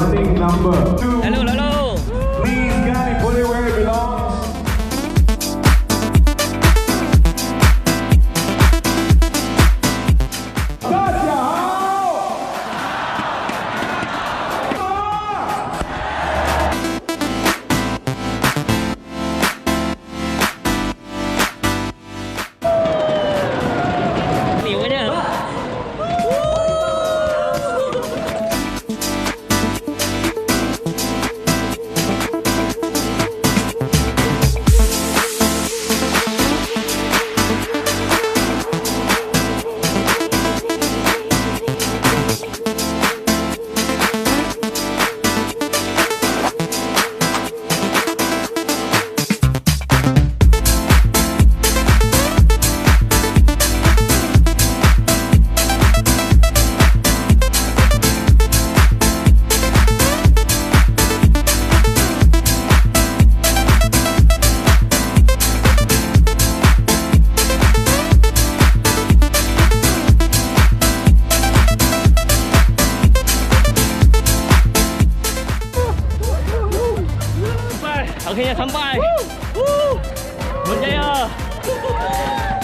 running number 2. แล้วลูก Please get it, put it where it belongs. 大家好。หลิวเนี่ยโอเคจะทำไปหมดใจอ่ะ